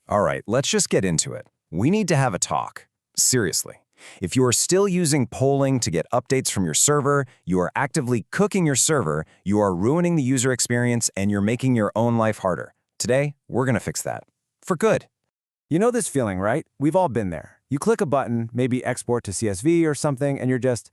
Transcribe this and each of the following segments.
All right, let's just get into it. We need to have a talk. Seriously. If you are still using polling to get updates from your server, you are actively cooking your server, you are ruining the user experience, and you're making your own life harder. Today, we're going to fix that. For good. You know this feeling, right? We've all been there. You click a button, maybe export to CSV or something, and you're just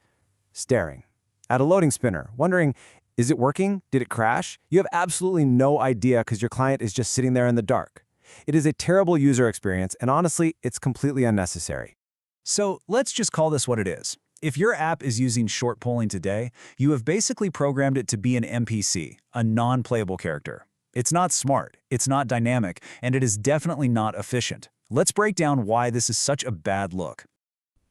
staring at a loading spinner, wondering, is it working? Did it crash? You have absolutely no idea because your client is just sitting there in the dark. It is a terrible user experience, and honestly, it's completely unnecessary. So let's just call this what it is. If your app is using short polling today, you have basically programmed it to be an NPC, a non-playable character. It's not smart, it's not dynamic, and it is definitely not efficient. Let's break down why this is such a bad look.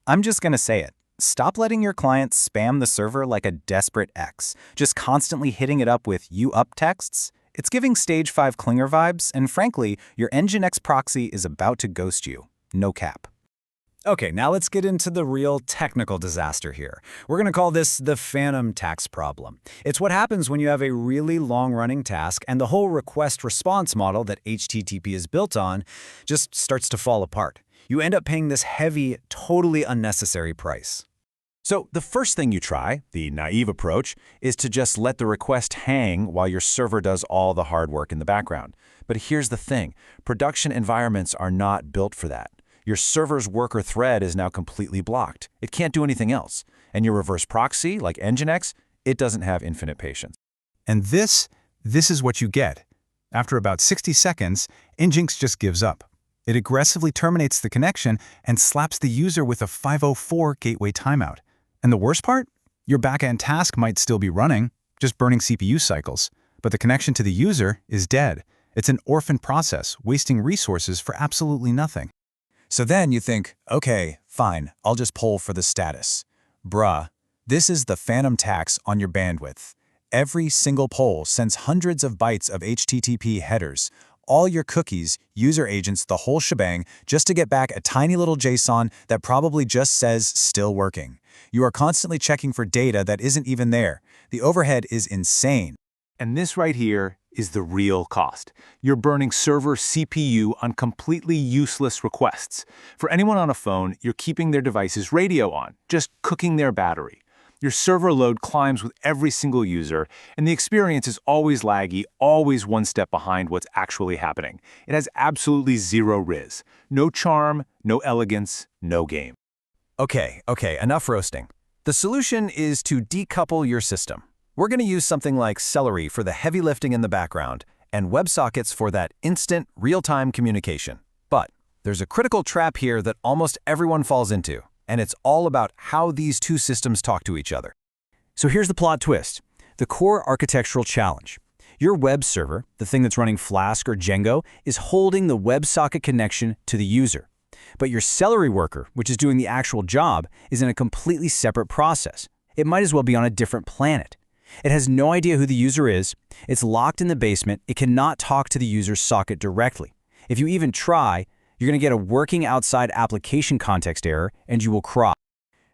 I'm just going to say it. Stop letting your client spam the server like a desperate ex, just constantly hitting it up with "you up" texts. It's giving Stage 5 clinger vibes, and frankly, your Nginx proxy is about to ghost you. No cap. Okay, now let's get into the real technical disaster here. We're going to call this the phantom tax problem. It's what happens when you have a really long-running task and the whole request-response model that HTTP is built on just starts to fall apart. You end up paying this heavy, totally unnecessary price. So the first thing you try, the naive approach, is to just let the request hang while your server does all the hard work in the background. But here's the thing. Production environments are not built for that. Your server's worker thread is now completely blocked. It can't do anything else. And your reverse proxy, like Nginx, it doesn't have infinite patience. And this is what you get. After about 60 seconds, Nginx just gives up. It aggressively terminates the connection and slaps the user with a 504 gateway timeout. And the worst part? Your backend task might still be running, just burning CPU cycles, but the connection to the user is dead. It's an orphan process, wasting resources for absolutely nothing. So then you think, okay, fine, I'll just poll for the status. Bruh, this is the phantom tax on your bandwidth. Every single poll sends hundreds of bytes of HTTP headers, all your cookies, user agents, the whole shebang, just to get back a tiny little JSON that probably just says still working. You are constantly checking for data that isn't even there. The overhead is insane. And this right here is the real cost. You're burning server CPU on completely useless requests. For anyone on a phone, you're keeping their device's radio on, just cooking their battery. Your server load climbs with every single user, and the experience is always laggy, always one step behind what's actually happening. It has absolutely zero riz. No charm, no elegance, no game. Okay, enough roasting. The solution is to decouple your system. We're going to use something like Celery for the heavy lifting in the background and WebSockets for that instant, real-time communication. But there's a critical trap here that almost everyone falls into, and it's all about how these two systems talk to each other. So here's the plot twist, the core architectural challenge. Your web server, the thing that's running Flask or Django, is holding the WebSocket connection to the user. But your Celery worker, which is doing the actual job, is in a completely separate process. It might as well be on a different planet. It has no idea who the user is, it's locked in the basement, it cannot talk to the user's socket directly. If you even try, you're going to get a working outside application context error, and you will cry.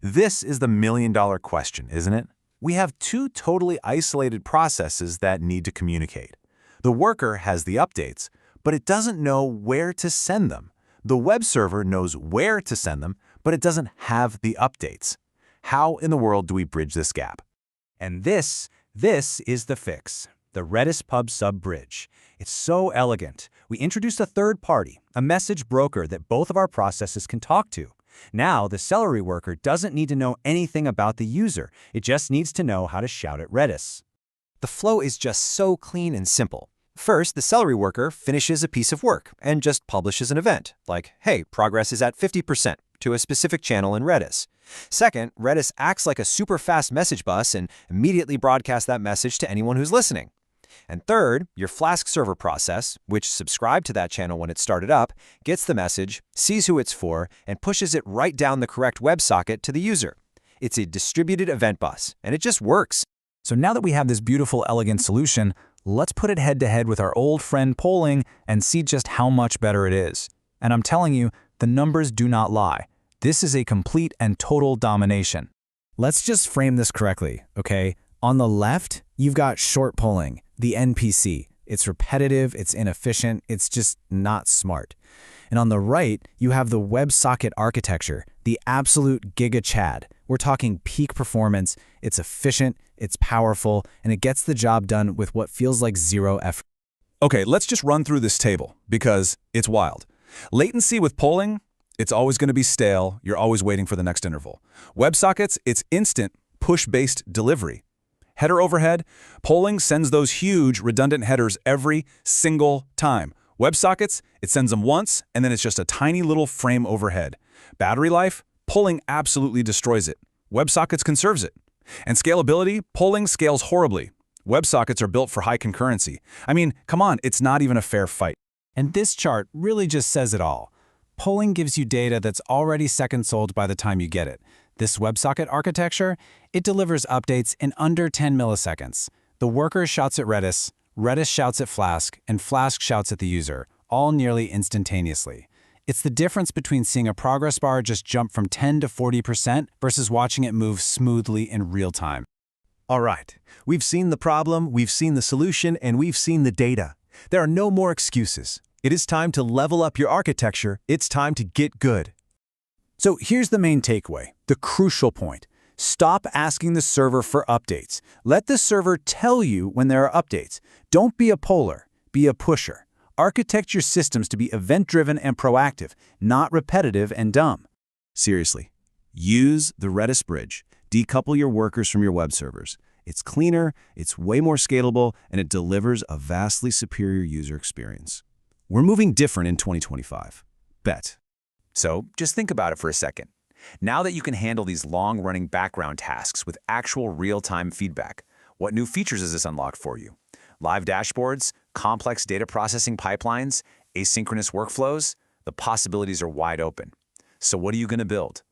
This is the million-dollar question, isn't it? We have two totally isolated processes that need to communicate. The worker has the updates, but it doesn't know where to send them. The web server knows where to send them, but it doesn't have the updates. How in the world do we bridge this gap? And this is the fix, the Redis Pub sub-bridge. It's so elegant. We introduced a third party, a message broker that both of our processes can talk to. Now, the Celery worker doesn't need to know anything about the user. It just needs to know how to shout at Redis. The flow is just so clean and simple. First, the Celery worker finishes a piece of work and just publishes an event, like, hey, progress is at 50%, to a specific channel in Redis. Second, Redis acts like a super fast message bus and immediately broadcasts that message to anyone who's listening. And third, your Flask server process, which subscribed to that channel when it started up, gets the message, sees who it's for, and pushes it right down the correct WebSocket to the user. It's a distributed event bus, and it just works. So now that we have this beautiful, elegant solution, let's put it head-to-head with our old friend polling and see just how much better it is. And I'm telling you, the numbers do not lie. This is a complete and total domination. Let's just frame this correctly, okay? On the left, you've got short polling, the NPC, It's repetitive, it's inefficient, it's just not smart. And on the right, you have the WebSocket architecture, the absolute giga chad. We're talking peak performance, it's efficient, it's powerful, and it gets the job done with what feels like zero effort. Okay, let's just run through this table, because it's wild. Latency with polling, it's always going to be stale, you're always waiting for the next interval. WebSockets, it's instant, push-based delivery. Header overhead, polling sends those huge, redundant headers every single time. WebSockets, it sends them once, and then it's just a tiny little frame overhead. Battery life, polling absolutely destroys it. WebSockets conserves it. And scalability, polling scales horribly. WebSockets are built for high concurrency. I mean, come on, it's not even a fair fight. And this chart really just says it all. Polling gives you data that's already second-sold by the time you get it. This WebSocket architecture, it delivers updates in under 10 milliseconds. The worker shouts at Redis, Redis shouts at Flask, and Flask shouts at the user, all nearly instantaneously. It's the difference between seeing a progress bar just jump from 10 to 40% versus watching it move smoothly in real time. All right, we've seen the problem, we've seen the solution, and we've seen the data. There are no more excuses. It is time to level up your architecture. It's time to get good. So here's the main takeaway, the crucial point. Stop asking the server for updates. Let the server tell you when there are updates. Don't be a poller, be a pusher. Architect your systems to be event-driven and proactive, not repetitive and dumb. Seriously, use the Redis bridge. Decouple your workers from your web servers. It's cleaner, it's way more scalable, and it delivers a vastly superior user experience. We're moving different in 2025. Bet. So just think about it for a second. Now that you can handle these long-running background tasks with actual real-time feedback, what new features does this unlock for you? Live dashboards, complex data processing pipelines, asynchronous workflows? The possibilities are wide open. So what are you going to build?